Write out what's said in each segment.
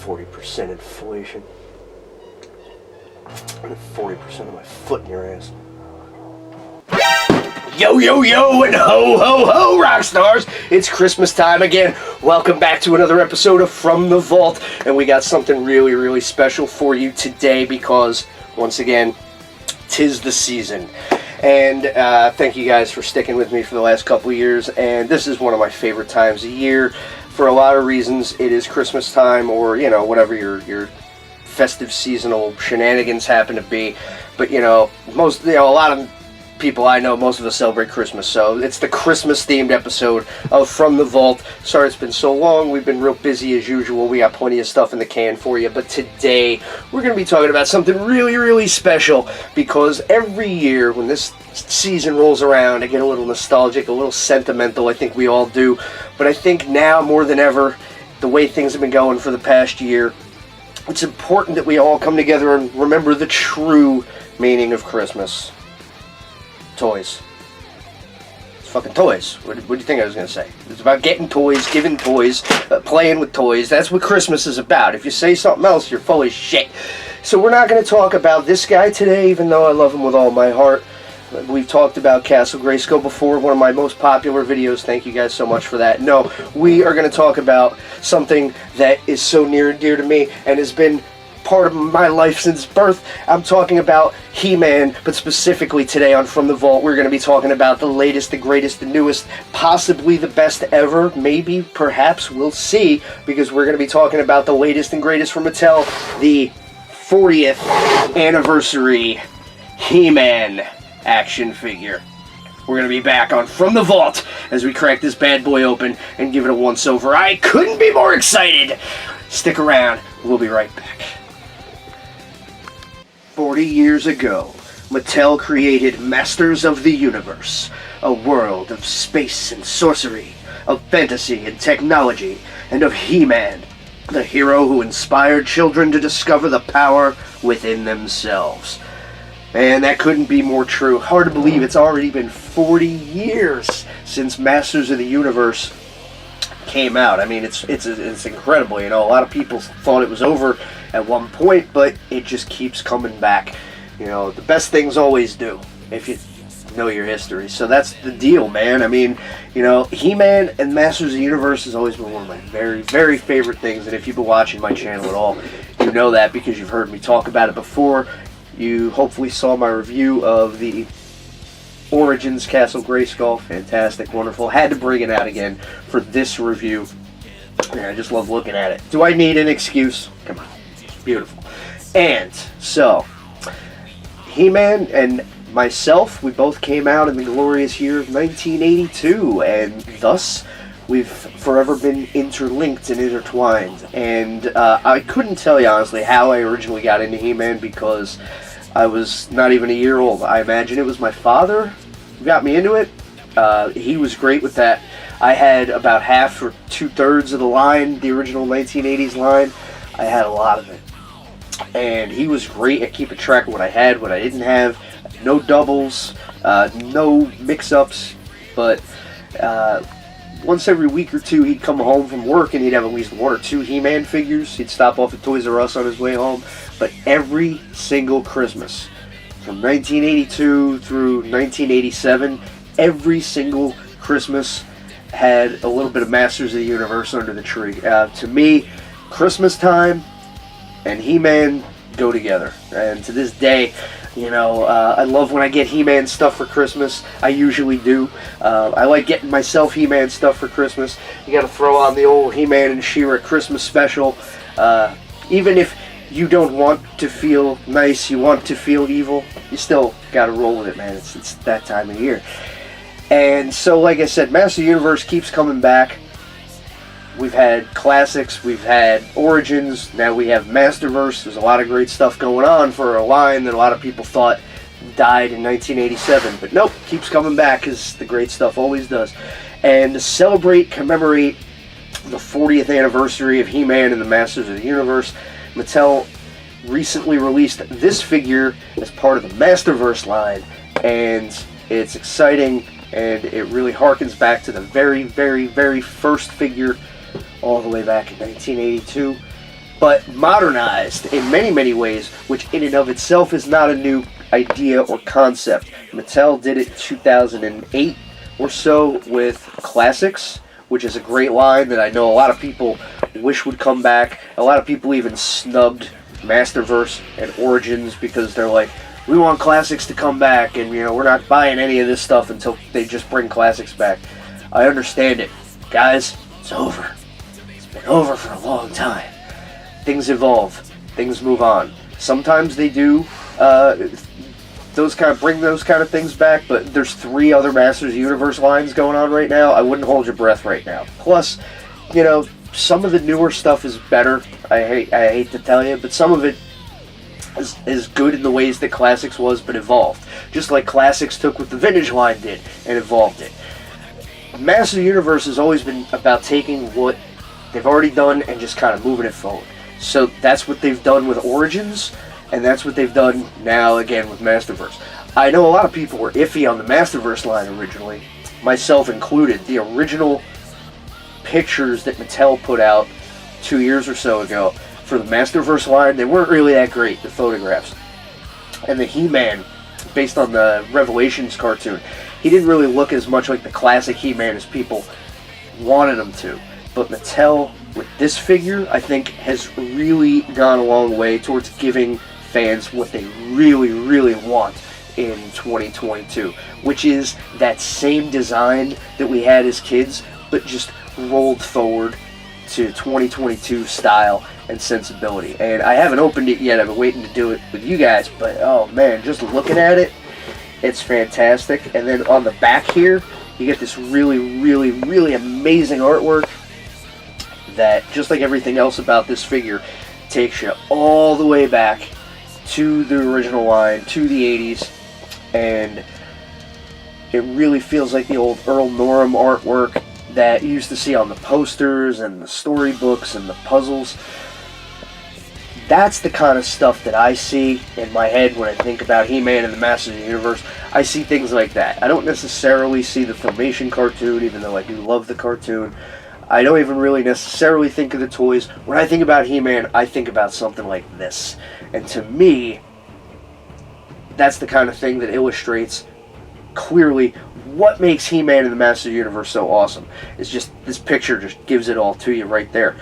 40% inflation. And 40% of my foot in your ass. Yo, yo, yo, and ho, ho, ho, Rockstars! It's Christmas time again. Welcome back to another episode of From the Vault. And we got something really, really special for you today because, once again, 'tis the season. And thank you guys for sticking with me for the last couple of years. And this is one of my favorite times of year. For a lot of reasons, it is Christmas time, or, you know, whatever your festive seasonal shenanigans happen to be. But, you know, a lot of people I know, most of us celebrate Christmas, so it's the Christmas themed episode of From the Vault. Sorry it's been so long, we've been real busy as usual, we got plenty of stuff in the can for you, but today we're going to be talking about something really, really special, because every year when this season rolls around, I get a little nostalgic, a little sentimental. I think we all do, but I think now more than ever, the way things have been going for the past year, it's important that we all come together and remember the true meaning of Christmas. Toys. It's fucking toys. What do you think I was going to say? It's about getting toys, giving toys, playing with toys. That's what Christmas is about. If you say something else, you're full of shit. So we're not going to talk about this guy today, even though I love him with all my heart. We've talked about Castle Grayskull before, one of my most popular videos. Thank you guys so much for that. No, we are going to talk about something that is so near and dear to me and has been part of my life since birth. I'm talking about He-Man, but specifically today on From the Vault, we're going to be talking about the latest, the greatest, the newest, possibly the best ever, maybe, perhaps, we'll see, because we're going to be talking about the latest and greatest from Mattel, the 40th anniversary He-Man action figure. We're going to be back on From the Vault as we crack this bad boy open and give it a once-over. I couldn't be more excited! Stick around, we'll be right back. 40 years ago, Mattel created Masters of the Universe, a world of space and sorcery, of fantasy and technology, and of He-Man, the hero who inspired children to discover the power within themselves. Man, that couldn't be more true. Hard to believe it's already been 40 years since Masters of the Universe came out. I mean, it's incredible. You know, a lot of people thought it was over at one point, but it just keeps coming back. You know, the best things always do, if you know your history. So that's the deal, man. I mean, you know, He-Man and Masters of the Universe has always been one of my very, very favorite things, and if you've been watching my channel at all, you know that because you've heard me talk about it before. You hopefully saw my review of the Origins Castle Grayskull. Fantastic, wonderful. Had to bring it out again for this review. Yeah, I just love looking at it. Do I need an excuse? Come on. It's beautiful. And so, He-Man and myself, we both came out in the glorious year of 1982, and thus we've forever been interlinked and intertwined. And I couldn't tell you honestly how I originally got into He-Man because I was not even a year old. I imagine it was my father who got me into it. He was great with that. I had about half or 2/3 of the line, the original 1980s line. I had a lot of it. And he was great at keeping track of what I had, what I didn't have. No doubles, no mix-ups, but once every week or two he'd come home from work and he'd have at least 1 or 2 He-Man figures. He'd stop off at Toys R Us on his way home. But every single Christmas, from 1982 through 1987, every single Christmas had a little bit of Masters of the Universe under the tree. To me, Christmas time and He-Man go together. And to this day, you know, I love when I get He-Man stuff for Christmas. I usually do. I like getting myself He-Man stuff for Christmas. You got to throw on the old He-Man and She-Ra Christmas special. Even if you don't want to feel nice, you want to feel evil, you still got to roll with it, man. It's that time of year. And so, like I said, Master of the Universe keeps coming back. We've had classics, we've had Origins, now we have Masterverse. There's a lot of great stuff going on for a line that a lot of people thought died in 1987. But nope, keeps coming back as the great stuff always does. And to celebrate, commemorate the 40th anniversary of He-Man and the Masters of the Universe, Mattel recently released this figure as part of the Masterverse line. And it's exciting, and it really harkens back to the very, very, very first figure all the way back in 1982. but modernized in many, many ways, which in and of itself is not a new idea or concept. Mattel did it in 2008 or so with Classics, which is a great line that I know a lot of people wish would come back. A lot of people even snubbed Masterverse and Origins because they're like, we want Classics to come back, and we're not buying any of this stuff until they just bring Classics back. I understand it. Guys, it's over. It's been over for a long time. Things evolve. Things move on. Sometimes they do bring those kind of things back, but there's 3 other Masters of the Universe lines going on right now. I wouldn't hold your breath right now. Plus, some of the newer stuff is better. I hate to tell you, but some of it is good in the ways that Classics was, but evolved. Just like Classics took what the Vintage line did and evolved it. Masters of the Universe has always been about taking what they've already done and just kind of moving it forward. So that's what they've done with Origins, and that's what they've done now again with Masterverse. I know a lot of people were iffy on the Masterverse line originally, myself included. The original pictures that Mattel put out 2 years or so ago for the Masterverse line, they weren't really that great, the photographs. And the He-Man, based on the Revelations cartoon, he didn't really look as much like the classic He-Man as people wanted him to. But Mattel, with this figure, I think has really gone a long way towards giving fans what they really, really want in 2022, which is that same design that we had as kids, but just rolled forward to 2022 style and sensibility. And I haven't opened it yet. I've been waiting to do it with you guys, but oh man, just looking at it, it's fantastic. And then on the back here, you get this really, really, really amazing artwork that, just like everything else about this figure, takes you all the way back to the original line, to the 80s, and it really feels like the old Earl Norem artwork that you used to see on the posters and the storybooks and the puzzles. That's the kind of stuff that I see in my head when I think about He-Man and the Masters of the Universe. I see things like that. I don't necessarily see the Filmation cartoon, even though I do love the cartoon. I don't even really necessarily think of the toys. When I think about He-Man, I think about something like this. And to me, that's the kind of thing that illustrates clearly what makes He-Man and the Masters of the Universe so awesome. It's just, this picture just gives it all to you right there.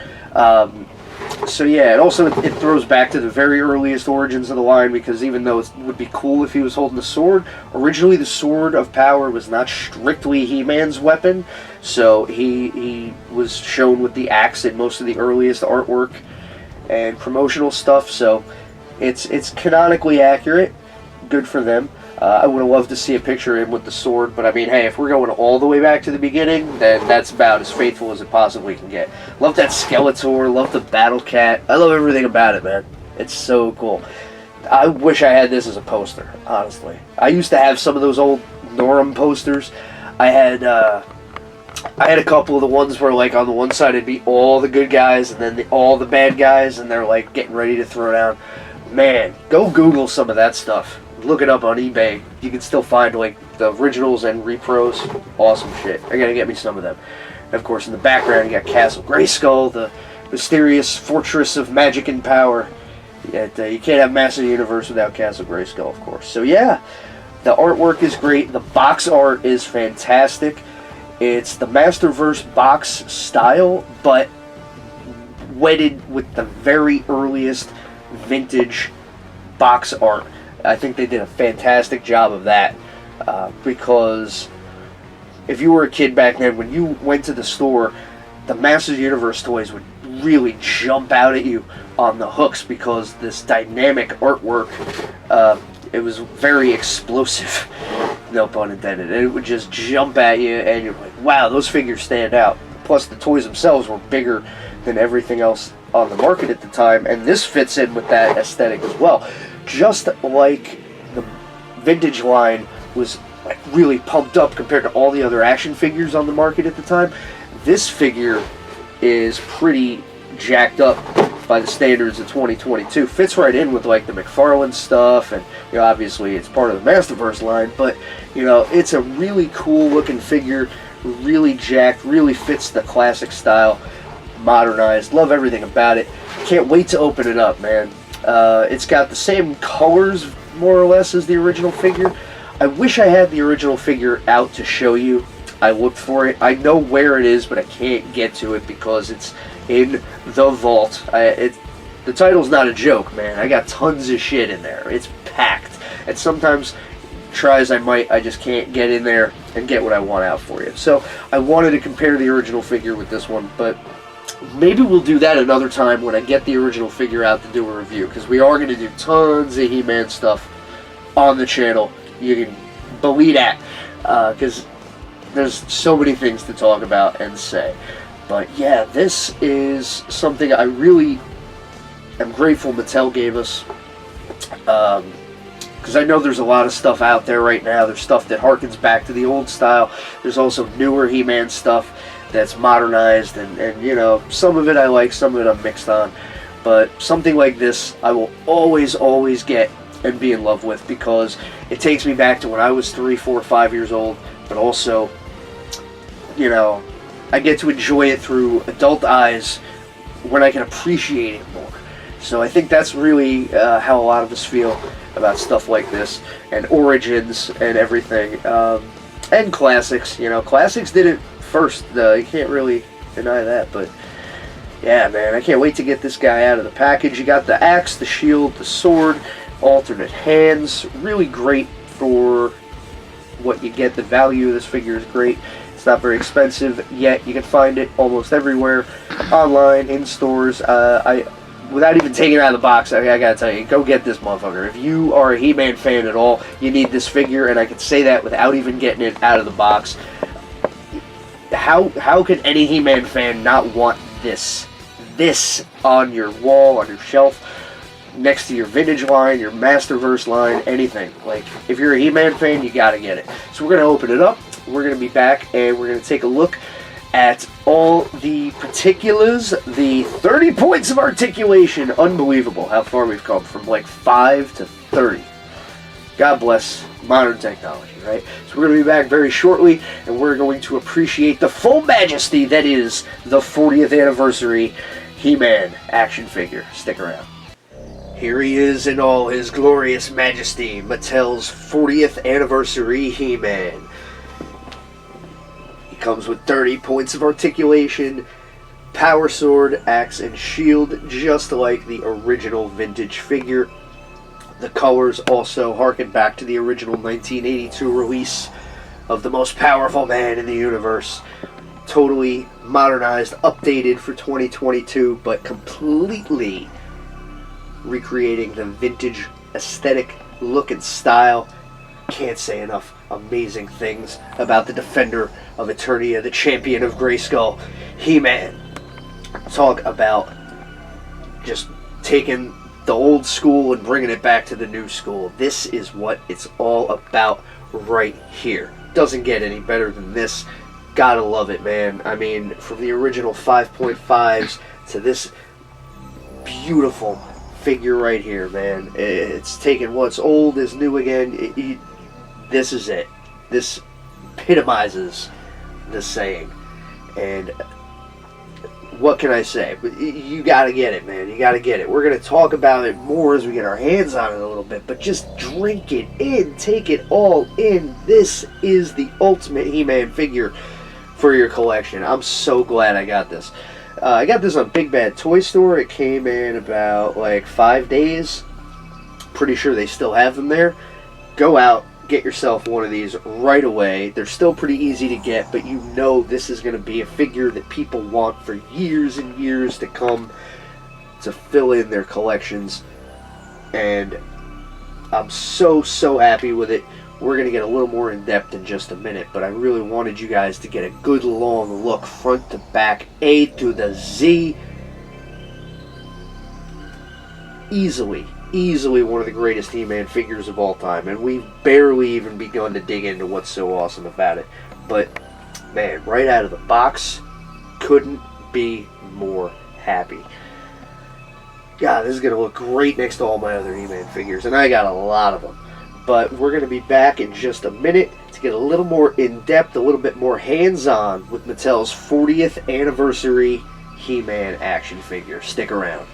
So yeah, and also it throws back to the very earliest origins of the line, because even though it would be cool if he was holding the sword, originally the Sword of Power was not strictly He-Man's weapon, so he was shown with the axe in most of the earliest artwork and promotional stuff, so it's canonically accurate. Good for them. I would have loved to see a picture of him with the sword, but I mean, hey, if we're going all the way back to the beginning, then that's about as faithful as it possibly can get. Love that Skeletor, love the Battle Cat. I love everything about it, man. It's so cool. I wish I had this as a poster, honestly. I used to have some of those old Norem posters. I had a couple of the ones where, like, on the one side it'd be all the good guys and then all the bad guys, and they're like getting ready to throw down. Man, go Google some of that stuff. Look it up on eBay. You can still find like the originals and repros. Awesome shit. I gotta get me some of them. And of course, in the background, you got Castle Grayskull, the mysterious fortress of magic and power. Yet, you can't have Masters of the Universe without Castle Grayskull, of course. So yeah, the artwork is great. The box art is fantastic. It's the Masterverse box style, but wedded with the very earliest vintage box art. I think they did a fantastic job of that, because if you were a kid back then, when you went to the store, the Masters of the Universe toys would really jump out at you on the hooks, because this dynamic artwork, it was very explosive, no pun intended, and it would just jump at you, and you're like, wow, those figures stand out. Plus, the toys themselves were bigger than everything else on the market at the time, and this fits in with that aesthetic as well. Just like the vintage line was like really pumped up compared to all the other action figures on the market at the time, this figure is pretty jacked up by the standards of 2022. Fits right in with like the McFarlane stuff, and obviously it's part of the Masterverse line, but it's a really cool looking figure, really jacked, really fits the classic style. modernized. Love everything about it. Can't wait to open it up, man. It's got the same colors, more or less, as the original figure. I wish I had the original figure out to show you. I looked for it. I know where it is, but I can't get to it because it's in the vault. The title's not a joke, man. I got tons of shit in there. It's packed. And sometimes, try as I might, I just can't get in there and get what I want out for you. So I wanted to compare the original figure with this one, but maybe we'll do that another time when I get the original figure out to do a review, because we are going to do tons of He-Man stuff on the channel. You can believe that, because there's so many things to talk about and say. But yeah, this is something I really am grateful Mattel gave us, because I know there's a lot of stuff out there right now. There's stuff that harkens back to the old style. There's also newer He-Man stuff that's modernized, and you know, some of it I like, some of it I'm mixed on. But something like this I will always get and be in love with, because it takes me back to when I was 3, 4, 5 years old, but also, you know, I get to enjoy it through adult eyes when I can appreciate it more. So I think that's really how a lot of us feel about stuff like this, and Origins and everything, and Classics. You know, Classics did it first, you can't really deny that. But yeah, man, I can't wait to get this guy out of the package. You got the axe, the shield, the sword, alternate hands. Really great for what you get. The value of this figure is great. It's not very expensive yet. You can find it almost everywhere, online, in stores. Without even taking it out of the box, I gotta tell you, go get this motherfucker. If you are a He-Man fan at all, you need this figure, and I can say that without even getting it out of the box. How can any He-Man fan not want this on your wall, on your shelf, next to your vintage line, your Masterverse line, anything? Like, if you're a He-Man fan, you gotta get it. So we're gonna open it up. We're gonna be back, and we're gonna take a look at all the particulars, the 30 points of articulation. Unbelievable how far we've come, from like 5 to 30. God bless modern technology, right? So we're going to be back very shortly, and we're going to appreciate the full majesty that is the 40th anniversary He-Man action figure. Stick around. Here he is in all his glorious majesty, Mattel's 40th anniversary He-Man. Comes with 30 points of articulation, power sword, axe, and shield, just like the original vintage figure. The colors also harken back to the original 1982 release of the most powerful man in the universe. Totally modernized, updated for 2022, but completely recreating the vintage aesthetic, look, and style. Can't say enough amazing things about the Defender of Eternia, the champion of Grayskull, He-Man. Talk about just taking the old school and bringing it back to the new school. This is what it's all about right here. Doesn't get any better than this. Gotta love it, man. I mean, from the original 5.5s to this beautiful figure right here, man. It's taking what's old is new again. This is it. This epitomizes the saying. And what can I say? You gotta get it, man. You gotta get it. We're gonna talk about it more as we get our hands on it a little bit, but just drink it in. Take it all in. This is the ultimate He-Man figure for your collection. I'm so glad I got this. I got this on Big Bad Toy Store. It came in about like 5 days. Pretty sure they still have them there. Go out, get yourself one of these right away. They're still pretty easy to get, but you know this is going to be a figure that people want for years and years to come to fill in their collections. And I'm so happy with it. We're going to get a little more in depth in just a minute, but I really wanted you guys to get a good long look, front to back, A to the Z. Easily one of the greatest He-Man figures of all time, and we've barely even begun to dig into what's so awesome about it. But man, right out of the box, couldn't be more happy. God, this is going to look great next to all my other He-Man figures, and I got a lot of them. But we're going to be back in just a minute to get a little more in-depth, a little bit more hands-on with Mattel's 40th anniversary He-Man action figure. Stick around.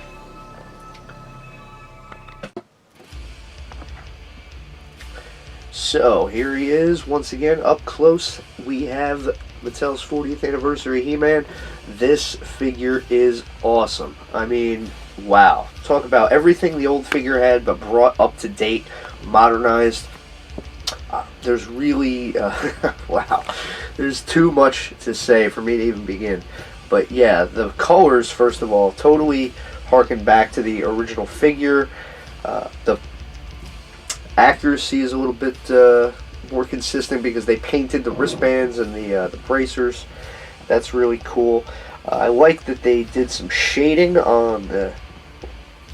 So, here he is, once again, up close. We have Mattel's 40th anniversary He-Man. This figure is awesome. I mean, wow. Talk about everything the old figure had, but brought up to date, modernized. There's really, wow. There's too much to say for me to even begin. But yeah, the colors, first of all, totally harken back to the original figure. The accuracy is a little bit more consistent because they painted the wristbands and the bracers. That's really cool. I like that they did some shading on the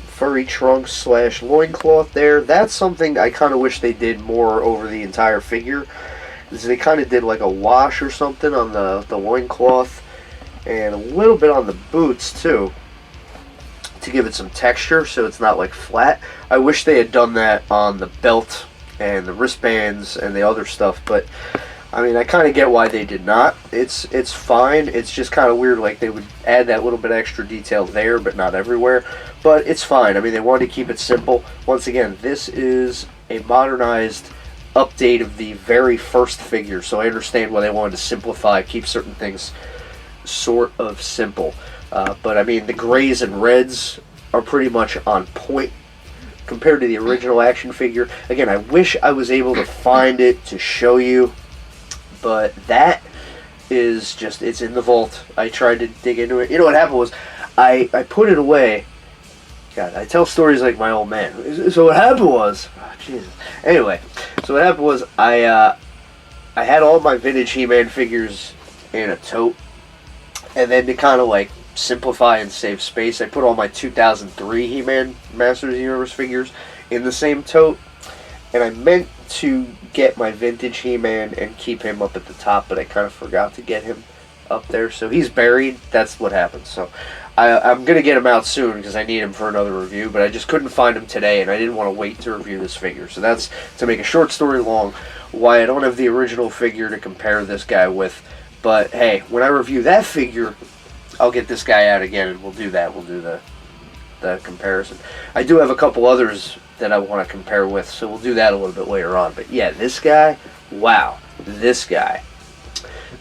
furry trunks slash loincloth there. That's something I kind of wish they did more over the entire figure. They kind of did like a wash or something on the loincloth and a little bit on the boots too, to give it some texture so it's not like flat. I wish they had done that on the belt and the wristbands and the other stuff, but I mean, I kind of get why they did not. It's fine. It's just kind of weird, like they would add that little bit extra detail there, but not everywhere. But it's fine. I mean, they wanted to keep it simple. Once again, this is a modernized update of the very first figure, so I understand why they wanted to simplify, keep certain things sort of simple. But I mean, the grays and reds are pretty much on point compared to the original action figure. Again, I wish I was able to find it to show you, but that is just, it's in the vault. I tried to dig into it. You know what happened was, I put it away. God, I tell stories like my old man. So what happened was, oh, Jesus. Anyway, so what happened was, I had all my vintage He-Man figures in a tote, and then to kind of like simplify and save space, I put all my 2003 He-Man Masters of the Universe figures in the same tote, and I meant to get my vintage He-Man and keep him up at the top, but I kind of forgot to get him up there, so he's buried. That's what happened. So I'm going to get him out soon because I need him for another review, but I just couldn't find him today, and I didn't want to wait to review this figure. So that's, to make a short story long, why I don't have the original figure to compare this guy with. But hey, when I review that figure, I'll get this guy out again, and we'll do that. We'll do the comparison. I do have a couple others that I want to compare with, so we'll do that a little bit later on. But yeah, this guy, wow, this guy.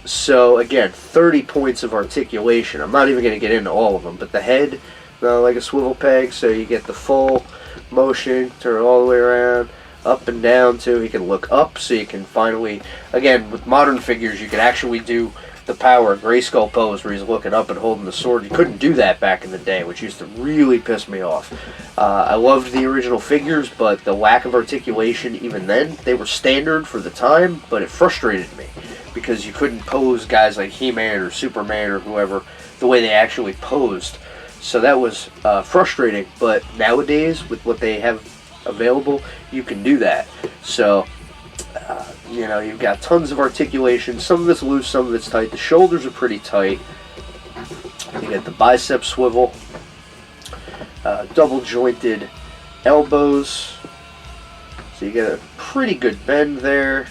So again, 30 points of articulation. I'm not even going to get into all of them, but the head, like a swivel peg, so you get the full motion, turn it all the way around, up and down too. He can look up, so you can finally, again, with modern figures, you can actually do the Power Grayskull pose where he's looking up and holding the sword. You couldn't do that back in the day, which used to really piss me off. I loved the original figures, but the lack of articulation, even then, they were standard for the time, but it frustrated me because you couldn't pose guys like He-Man or Superman or whoever the way they actually posed. So that was frustrating, but nowadays, with what they have available, you can do that. So you know, you've got tons of articulation. Some of it's loose, some of it's tight. The shoulders are pretty tight. You get the bicep swivel, double jointed elbows. So you get a pretty good bend there.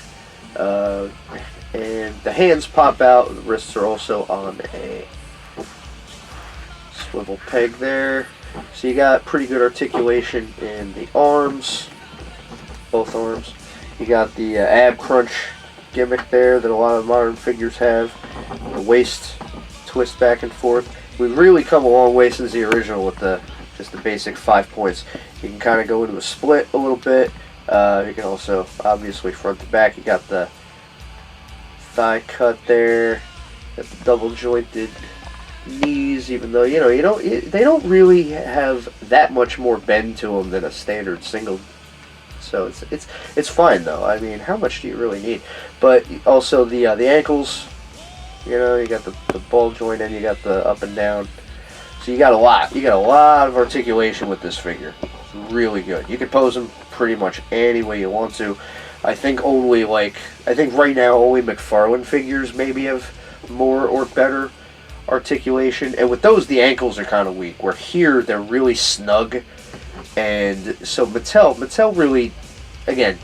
And the hands pop out. The wrists are also on a swivel peg there. So you got pretty good articulation in the arms, both arms. You got the ab crunch gimmick there that a lot of modern figures have. The waist twist back and forth. We've really come a long way since the original with just the basic 5 points. You can kind of go into a split a little bit. You can also, obviously, front to back. You got the thigh cut there. Got the double jointed knees, even though they don't really have that much more bend to them than a standard single. So it's fine though. I mean, how much do you really need? But also the ankles, you got the ball joint and you got the up and down. So you got a lot. You got a lot of articulation with this figure. It's really good. You can pose them pretty much any way you want to. I think right now only McFarlane figures maybe have more or better articulation, and with those the ankles are kind of weak, where here they're really snug. And so Mattel really, again,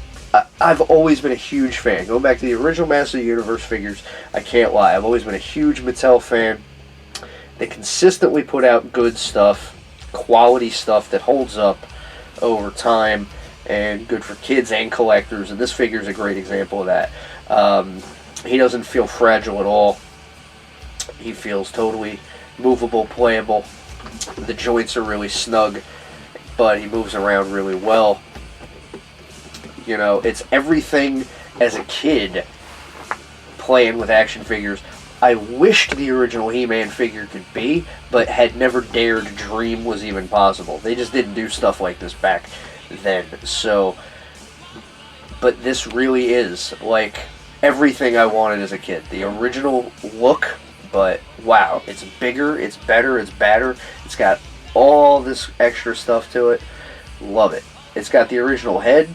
I've always been a huge fan. Going back to the original Master of the Universe figures, I can't lie, I've always been a huge Mattel fan. They consistently put out good stuff, quality stuff that holds up over time, and good for kids and collectors, and this figure is a great example of that. He doesn't feel fragile at all. He feels totally movable, playable. The joints are really snug, but he moves around really well. You know, it's everything as a kid playing with action figures I wished the original He-Man figure could be, but had never dared dream was even possible. They just didn't do stuff like this back then. So, but this really is like everything I wanted as a kid. The original look, but wow, it's bigger, it's better, it's badder. It's got all this extra stuff to it. Love it. It's got the original head.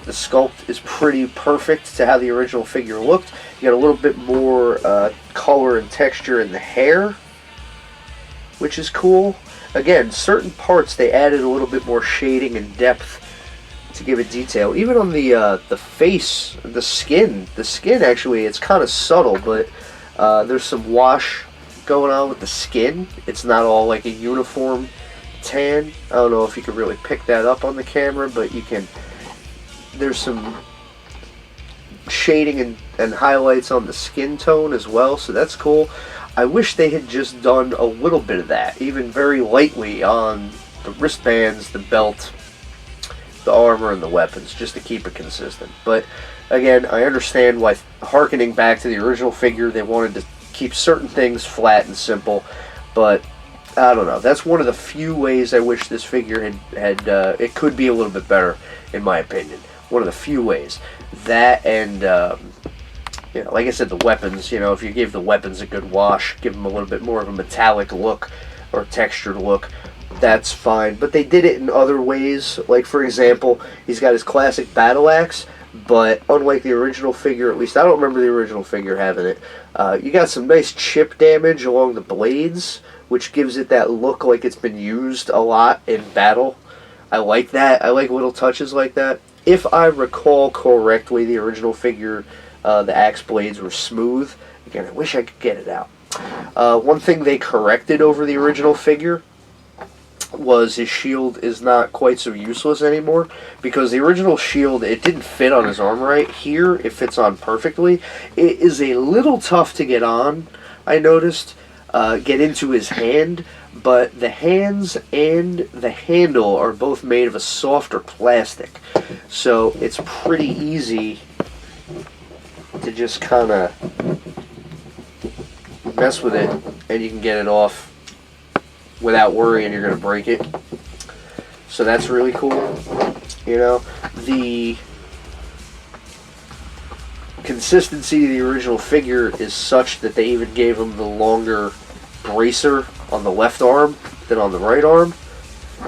The sculpt is pretty perfect to how the original figure looked. You got a little bit more color and texture in the hair, which is cool. Again, certain parts they added a little bit more shading and depth to give it detail. Even on the face, the skin actually, it's kind of subtle, but there's some wash going on with the skin. It's not all like a uniform tan. I don't know if you can really pick that up on the camera, but you can. There's some shading and highlights on the skin tone as well, so that's cool. I wish they had just done a little bit of that, even very lightly on the wristbands, the belt, the armor, and the weapons, just to keep it consistent. But again, I understand why, harkening back to the original figure, they wanted to keep certain things flat and simple, but I don't know. That's one of the few ways I wish this figure had it could be a little bit better, in my opinion. One of the few ways. That and, you know, like I said, the weapons, you know, if you gave the weapons a good wash, give them a little bit more of a metallic look or textured look, that's fine. But they did it in other ways. Like, for example, he's got his classic battle axe, but unlike the original figure, at least I don't remember the original figure having it, you got some nice chip damage along the blades, which gives it that look like it's been used a lot in battle. I like that. I like little touches like that. If I recall correctly, the original figure, the axe blades were smooth. Again, I wish I could get it out. One thing they corrected over the original figure was his shield is not quite so useless anymore, because the original shield, it didn't fit on his arm right. Here, it fits on perfectly. It is a little tough to get on, I noticed, get into his hand, but the hands and the handle are both made of a softer plastic, so it's pretty easy to just kind of mess with it, and you can get it off without worrying you're going to break it. So that's really cool. You know, the consistency of the original figure is such that they even gave him the longer bracer on the left arm than on the right arm,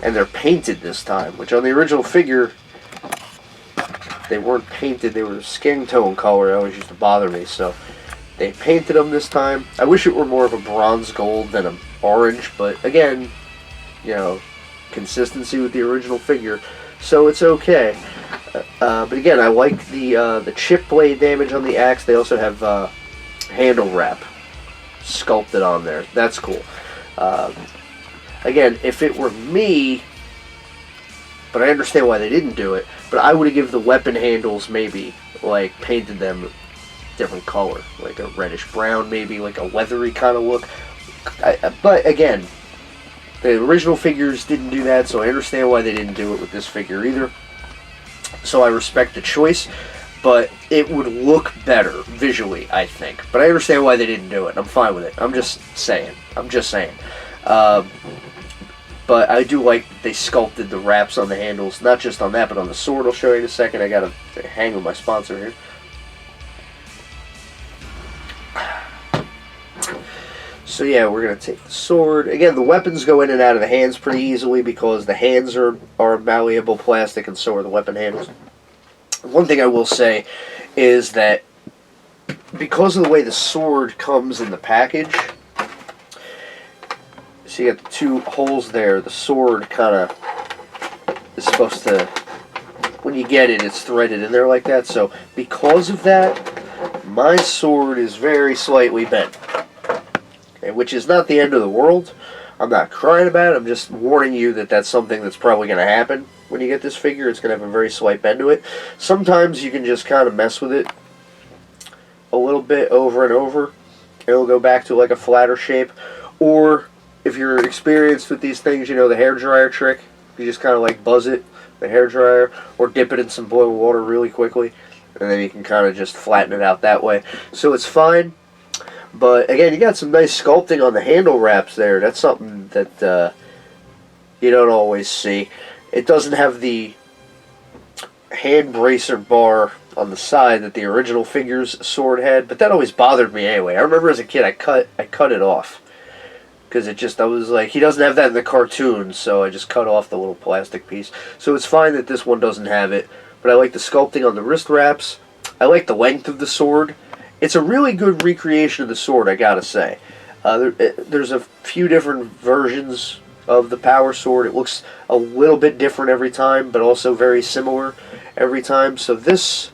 and they're painted this time, which on the original figure they weren't painted. They were skin tone color. It always used to bother me, so they painted them this time. I wish it were more of a bronze gold than an orange, but again, you know, consistency with the original figure, so it's okay. But again, I like the chip blade damage on the axe. They also have handle wrap sculpted on there. That's cool. Again, if it were me, but I understand why they didn't do it, but I would have given the weapon handles maybe, like, painted them different color, like a reddish brown, maybe like a leathery kind of look. But again, the original figures didn't do that, so I understand why they didn't do it with this figure either. So I respect the choice, but it would look better visually, I think. But I understand why they didn't do it. I'm fine with it. I'm just saying. But I do like that they sculpted the wraps on the handles, not just on that, but on the sword. I'll show you in a second. I gotta hang with my sponsor here. So yeah, we're going to take the sword. Again, the weapons go in and out of the hands pretty easily because the hands are malleable plastic, and so are the weapon handles. One thing I will say is that because of the way the sword comes in the package, so you got the two holes there, the sword kind of is supposed to, when you get it, it's threaded in there like that. So because of that, my sword is very slightly bent. which is not the end of the world. I'm not crying about it. I'm just warning you that that's something that's probably going to happen when you get this figure. It's going to have a very slight bend to it. Sometimes you can just kind of mess with it a little bit over and over. It'll go back to like a flatter shape. Or if you're experienced with these things, you know the hair dryer trick. You just kind of like buzz it, the hair dryer, or dip it in some boiled water really quickly, and then you can kind of just flatten it out that way. So it's fine. But again, you got some nice sculpting on the handle wraps there. That's something that you don't always see. It doesn't have the hand bracer bar on the side that the original figure's sword had, but that always bothered me anyway. I remember as a kid I cut it off because I was like, he doesn't have that in the cartoon, so I just cut off the little plastic piece. So it's fine that this one doesn't have it, but I like the sculpting on the wrist wraps. I like the length of the sword. It's a really good recreation of the sword, I gotta say. There's a few different versions of the power sword. It looks a little bit different every time, but also very similar every time. So this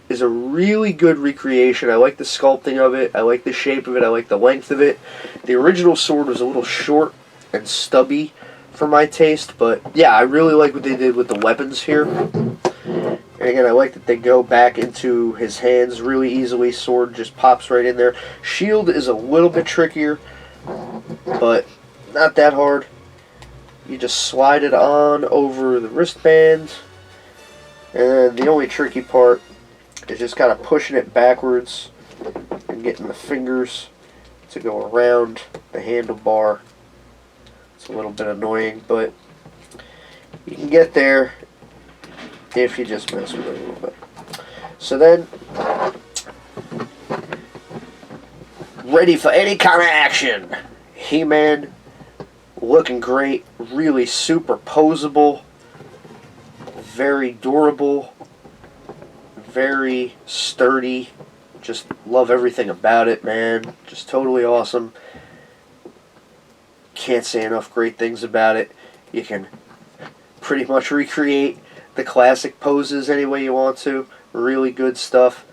is a really good recreation. I like the sculpting of it. I like the shape of it. I like the length of it. The original sword was a little short and stubby for my taste, but yeah, I really like what they did with the weapons here. And again, I like that they go back into his hands really easily. Sword just pops right in there. Shield is a little bit trickier, but not that hard. You just slide it on over the wristband. And the only tricky part is just kind of pushing it backwards and getting the fingers to go around the handlebar. It's a little bit annoying, but you can get there if you just mess with it a little bit. So then, ready for any kind of action. He-Man, looking great, really super posable, very durable, very sturdy. Just love everything about it, man. Just totally awesome. Can't say enough great things about it. You can pretty much recreate the classic poses any way you want to. Really good stuff.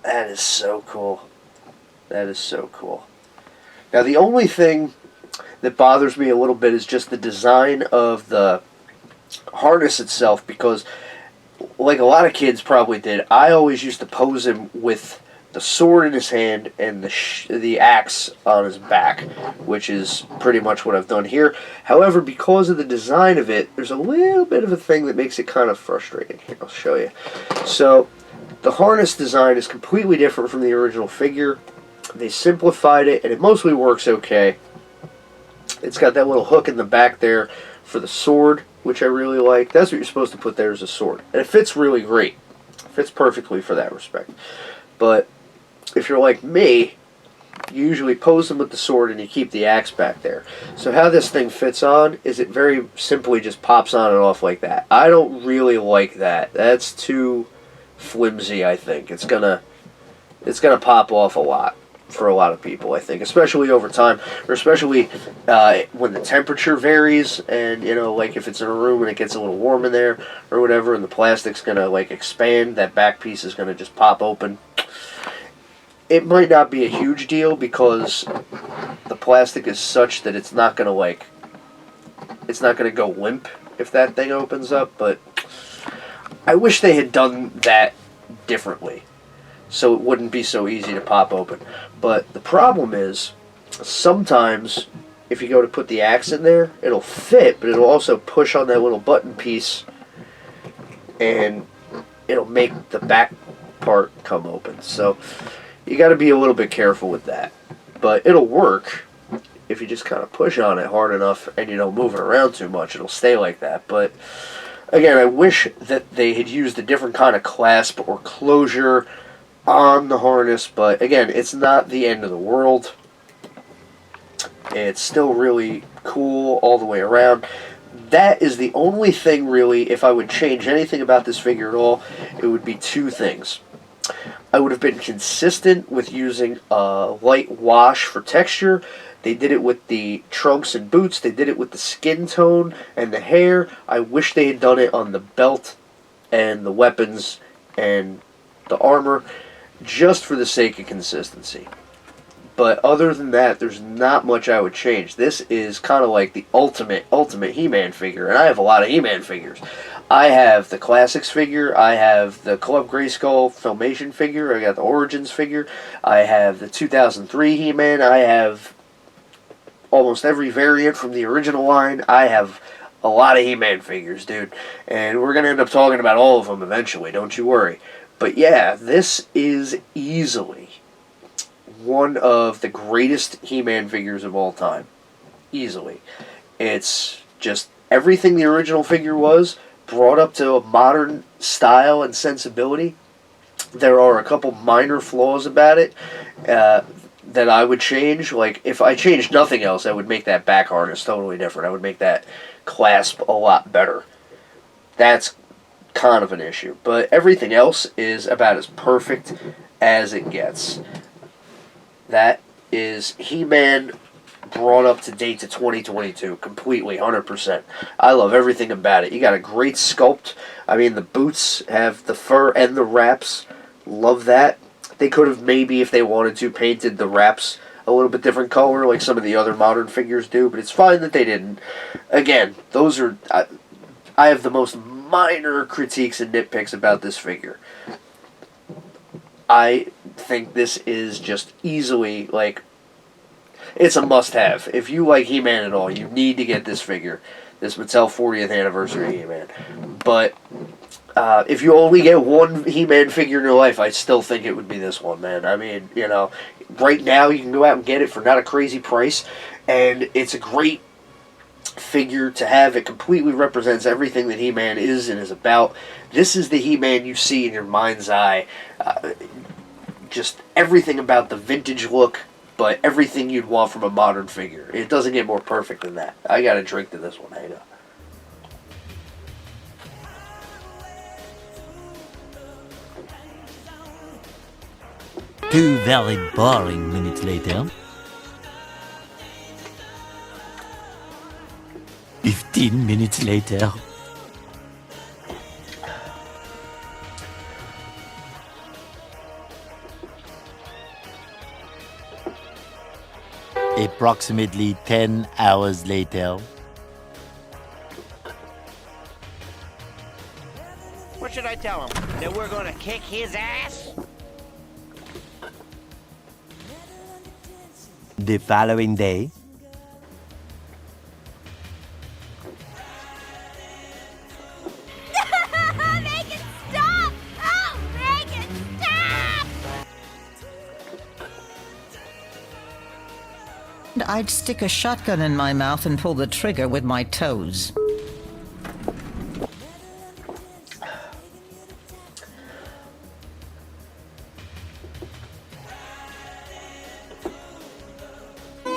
That is so cool. That is so cool. Now the only thing that bothers me a little bit is just the design of the harness itself, because like a lot of kids probably did, I always used to pose him with the sword in his hand and the axe on his back, which is pretty much what I've done here. However, because of the design of it, there's a little bit of a thing that makes it kind of frustrating. Here, I'll show you. So, the harness design is completely different from the original figure. They simplified it, and it mostly works okay. It's got that little hook in the back there for the sword, which I really like. That's what you're supposed to put there, as a sword. And it fits really great. It fits perfectly for that respect. But if you're like me, you usually pose them with the sword and you keep the axe back there. So how this thing fits on is it very simply just pops on and off like that. I don't really like that. That's too flimsy, I think. It's gonna pop off a lot for a lot of people, I think, especially over time, or especially when the temperature varies, and you know, like if it's in a room and it gets a little warm in there or whatever, and the plastic's gonna like expand, that back piece is gonna just pop open. It might not be a huge deal because the plastic is such that it's not gonna go limp if that thing opens up, but I wish they had done that differently so it wouldn't be so easy to pop open. But the problem is, sometimes if you go to put the axe in there, it'll fit, but it'll also push on that little button piece and it'll make the back part come open. So you got to be a little bit careful with that. But it'll work if you just kind of push on it hard enough and you don't move it around too much. It'll stay like that. But again, I wish that they had used a different kind of clasp or closure on the harness, but again, it's not the end of the world. It's still really cool all the way around. That is the only thing, really, if I would change anything about this figure at all, it would be two things. I would have been consistent with using a light wash for texture. They did it with the trunks and boots. They did it with the skin tone and the hair. I wish they had done it on the belt and the weapons and the armor, just for the sake of consistency. But other than that, there's not much I would change. This is kind of like the ultimate He-Man figure, and I have a lot of He-Man figures. I have the Classics figure, I have the Club Grayskull Filmation figure, I got the Origins figure, I have the 2003 He-Man, I have almost every variant from the original line. I have a lot of He-Man figures, dude. And we're going to end up talking about all of them eventually, don't you worry. But yeah, this is easily one of the greatest He-Man figures of all time. Easily. It's just everything the original figure was, brought up to a modern style and sensibility. There are a couple minor flaws about it that I would change. Like, if I changed nothing else, I would make that back harness totally different. I would make that clasp a lot better. That's kind of an issue. But everything else is about as perfect as it gets. That is He-Man brought up to date to 2022, completely, 100%. I love everything about it. You got a great sculpt. I mean, the boots have the fur and the wraps. Love that. They could have maybe, if they wanted to, painted the wraps a little bit different color like some of the other modern figures do, but it's fine that they didn't. Again, those are... I have the most minor critiques and nitpicks about this figure. I think this is just easily, like... It's a must-have. If you like He-Man at all, you need to get this figure. This Mattel 40th Anniversary He-Man. But if you only get one He-Man figure in your life, I still think it would be this one, man. I mean, you know, right now you can go out and get it for not a crazy price. And it's a great figure to have. It completely represents everything that He-Man is and is about. This is the He-Man you see in your mind's eye. Just everything about the vintage look, but everything you'd want from a modern figure. It doesn't get more perfect than that. I got to drink to this one, hang on. Two very boring minutes later. 15 minutes later. Approximately 10 hours later. What should I tell him? That we're gonna kick his ass? The following day. Make it stop! Oh, make it stop! I'd stick a shotgun in my mouth and pull the trigger with my toes.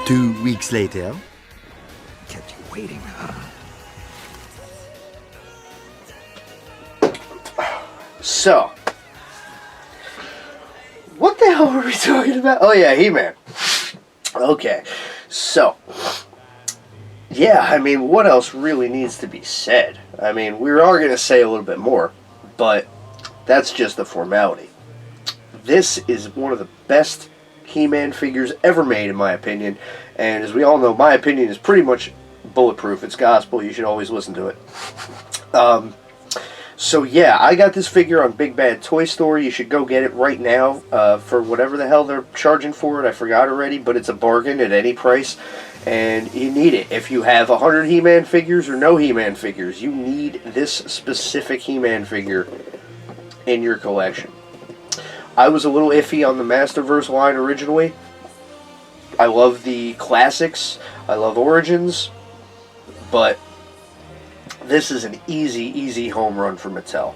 Two weeks later. Kept you waiting, huh? So, what the hell were we talking about? Oh yeah, He-Man. Okay, so, yeah, I mean, what else really needs to be said? I mean, we are going to say a little bit more, but that's just a formality. This is one of the best He-Man figures ever made, in my opinion, and as we all know, my opinion is pretty much bulletproof. It's gospel. You should always listen to it. So yeah, I got this figure on Big Bad Toy Store. You should go get it right now for whatever the hell they're charging for it. I forgot already, but it's a bargain at any price, and you need it. If you have 100 He-Man figures or no He-Man figures, you need this specific He-Man figure in your collection. I was a little iffy on the Masterverse line originally. I love the Classics. I love Origins, but this is an easy home run for Mattel.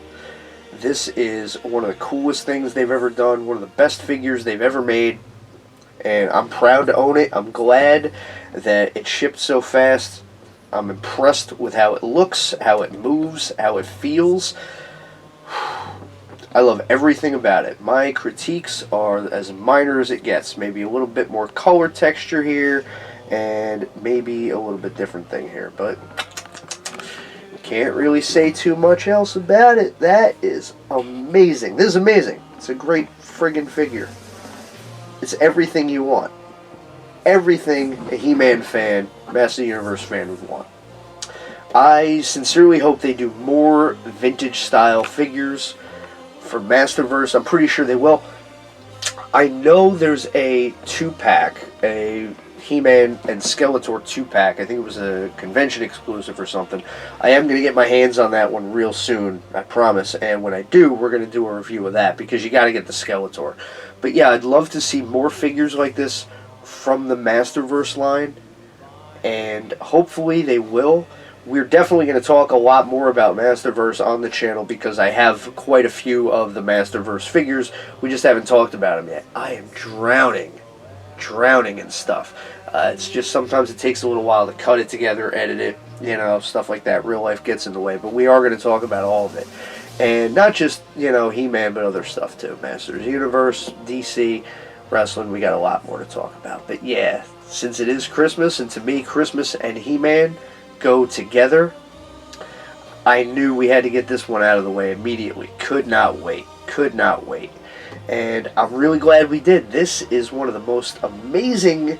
This is one of the coolest things they've ever done, one of the best figures they've ever made, and I'm proud to own it. I'm glad that it shipped so fast. I'm impressed with how it looks, how it moves, how it feels. I love everything about it. My critiques are as minor as it gets. Maybe a little bit more color texture here, and maybe a little bit different thing here, but can't really say too much else about it. That is amazing. This is amazing. It's a great friggin' figure. It's everything you want. everything a He-Man fan, Master Universe fan would want. I sincerely hope they do more vintage-style figures for Masterverse. I'm pretty sure they will. I know there's a 2-pack, a He-Man and Skeletor 2-pack. I think it was a convention exclusive or something. I am going to get my hands on that one real soon, I promise. And when I do, we're going to do a review of that, because you got to get the Skeletor. But yeah, I'd love to see more figures like this from the Masterverse line, and hopefully they will. We're definitely going to talk a lot more about Masterverse on the channel, because I have quite a few of the Masterverse figures. We just haven't talked about them yet. I am drowning in stuff. It's just sometimes it takes a little while to cut it together, edit it, you know, stuff like that. Real life gets in the way, but we are going to talk about all of it. And not just, you know, He-Man, but other stuff too. Masters Universe, DC, wrestling, we got a lot more to talk about. But yeah, since it is Christmas, and to me, Christmas and He-Man go together, I knew we had to get this one out of the way immediately. Could not wait. And I'm really glad we did. This is one of the most amazing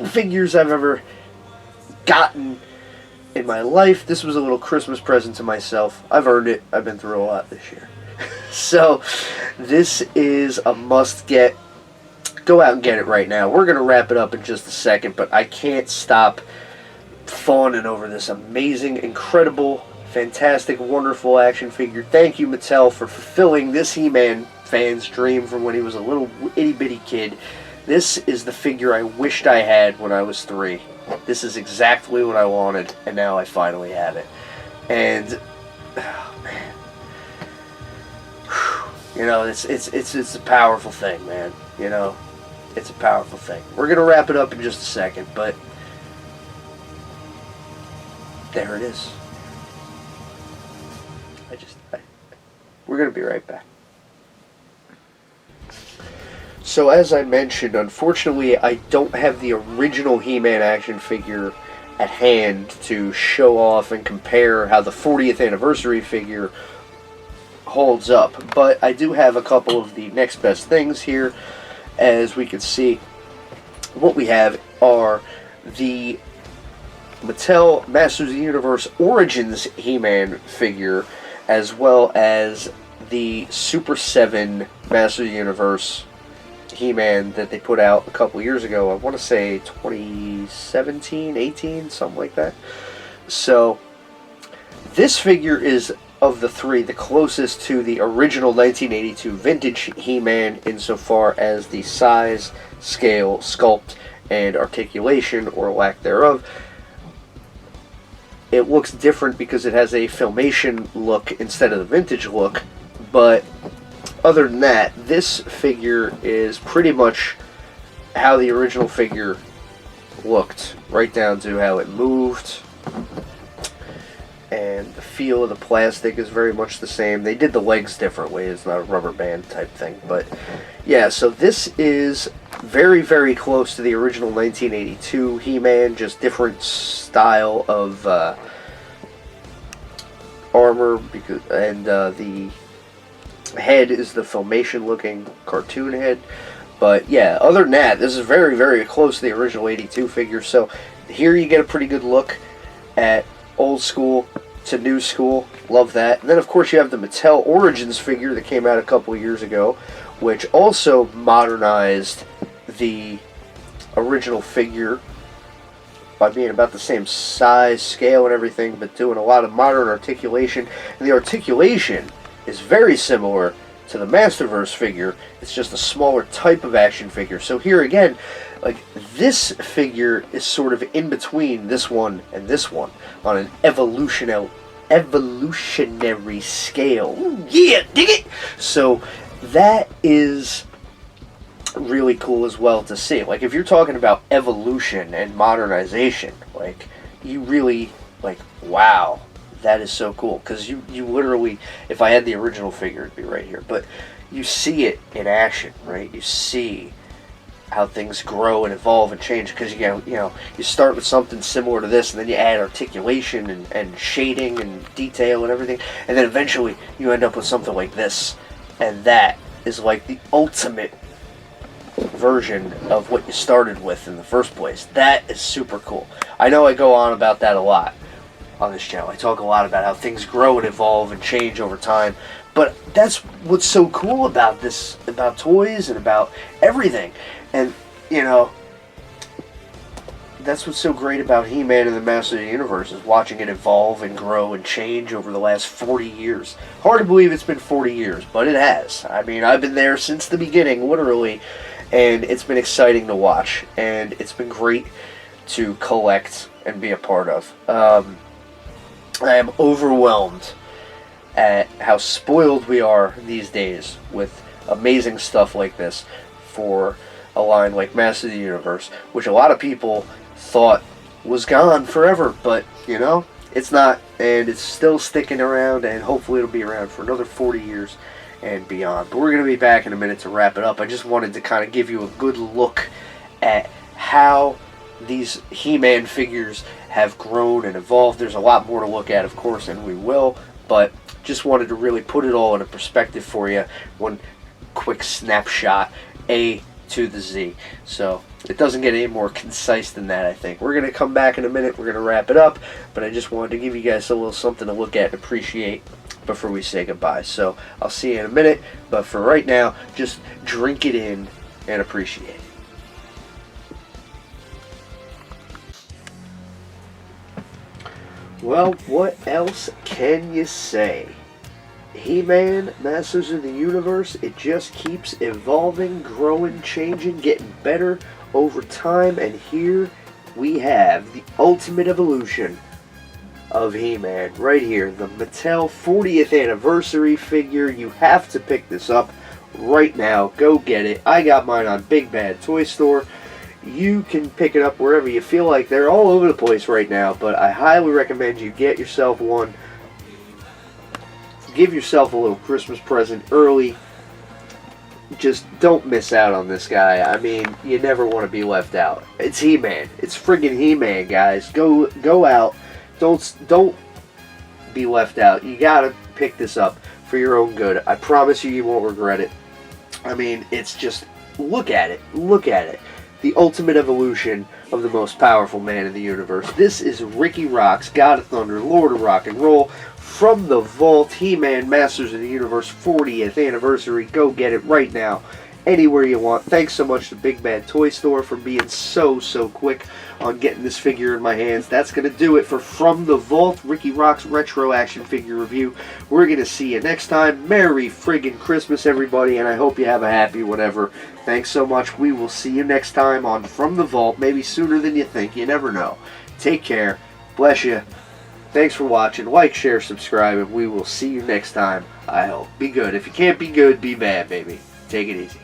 figures I've ever gotten in my life. This was a little Christmas present to myself. I've earned it. I've been through a lot this year. So this is a must get. Go out and get it right now. We're going to wrap it up in just a second, but I can't stop fawning over this amazing, incredible, fantastic, wonderful action figure. Thank you, Mattel, for fulfilling this He-Man fan's dream from when he was a little itty-bitty kid. This is the figure I wished I had when I was 3. This is exactly what I wanted, and now I finally have it. And, oh, man. You know, it's a powerful thing, man. You know, it's a powerful thing. We're going to wrap it up in just a second, but there it is. We're going to be right back. So as I mentioned, unfortunately, I don't have the original He-Man action figure at hand to show off and compare how the 40th anniversary figure holds up. But I do have a couple of the next best things here. As we can see, what we have are the Mattel Masters of the Universe Origins He-Man figure, as well as the Super 7 Masters of the Universe He-Man that they put out a couple years ago. I want to say 2017, 18, something like that. So this figure is, of the three, the closest to the original 1982 vintage He-Man insofar as the size, scale, sculpt, and articulation, or lack thereof. It looks different because it has a Filmation look instead of the vintage look, but other than that, this figure is pretty much how the original figure looked, right down to how it moved, and the feel of the plastic is very much the same. They did the legs differently. It's not a rubber band type thing, but yeah, so this is very, very close to the original 1982 He-Man, just different style of armor, and the head is the Filmation looking cartoon head. But yeah, other than that, this is very, very close to the original 82 figure. So here you get a pretty good look at old school to new school. Love that. And then of course you have the Mattel Origins figure that came out a couple years ago, which also modernized the original figure by being about the same size, scale, and everything, but doing a lot of modern articulation. And the articulation is very similar to the Masterverse figure. It's just a smaller type of action figure. So here again, like, this figure is sort of in between this one and this one on an evolutionary scale. Ooh, yeah, dig it! So that is really cool as well to see. Like, if you're talking about evolution and modernization, like, you really, like, wow, that is so cool. Because you literally, if I had the original figure, it'd be right here, but you see it in action, right? You see how things grow and evolve and change, because you start with something similar to this, and then you add articulation and shading and detail and everything, and then eventually you end up with something like this, and that is like the ultimate version of what you started with in the first place. That is super cool. I know I go on about that a lot on this channel. I talk a lot about how things grow and evolve and change over time, but that's what's so cool about this, about toys and about everything. And you know, that's what's so great about He-Man and the Masters of the Universe, is watching it evolve and grow and change over the last 40 years. Hard to believe it's been 40 years, but it has. I mean, I've been there since the beginning, literally, and it's been exciting to watch, and it's been great to collect and be a part of. I am overwhelmed at how spoiled we are these days with amazing stuff like this for a line like Masters of the Universe, which a lot of people thought was gone forever, but you know, it's not, and it's still sticking around, and hopefully it'll be around for another 40 years and beyond. But we're going to be back in a minute to wrap it up. I just wanted to kind of give you a good look at how these He-Man figures have grown and evolved. There's a lot more to look at, of course, and we will, but just wanted to really put it all into perspective for you. One quick snapshot, A to the Z. So it doesn't get any more concise than that, I think. We're going to come back in a minute. We're going to wrap it up, but I just wanted to give you guys a little something to look at and appreciate before we say goodbye. So I'll see you in a minute, but for right now, just drink it in and appreciate it. Well, what else can you say? He-Man, Masters of the Universe, it just keeps evolving, growing, changing, getting better over time, and here we have the ultimate evolution of He-Man right here, the Mattel 40th anniversary figure. You have to pick this up right now. Go get it. I got mine on Big Bad Toy Store. You can pick it up wherever you feel like. They're all over the place right now, but I highly recommend you get yourself one. Give yourself a little Christmas present early. Just don't miss out on this guy. I mean, you never want to be left out. It's He-Man. It's friggin' He-Man, guys. Go out. Don't be left out. You gotta pick this up for your own good. I promise you won't regret it. I mean, it's just, look at it. Look at it. The ultimate evolution of the most powerful man in the universe. This is Rikki Roxx, God of Thunder, Lord of Rock and Roll, from the vault. He-Man, Masters of the Universe 40th anniversary. Go get it right now, anywhere you want. Thanks so much to Big Bad Toy Store for being so quick on getting this figure in my hands. That's going to do it for From the Vault, Rikki Roxx Retro Action Figure Review. We're going to see you next time. Merry friggin' Christmas, everybody, and I hope you have a happy whatever. Thanks so much. We will see you next time on From the Vault, maybe sooner than you think. You never know. Take care. Bless you. Thanks for watching. Like, share, subscribe, and we will see you next time, I hope. Be good. If you can't be good, be bad, baby. Take it easy.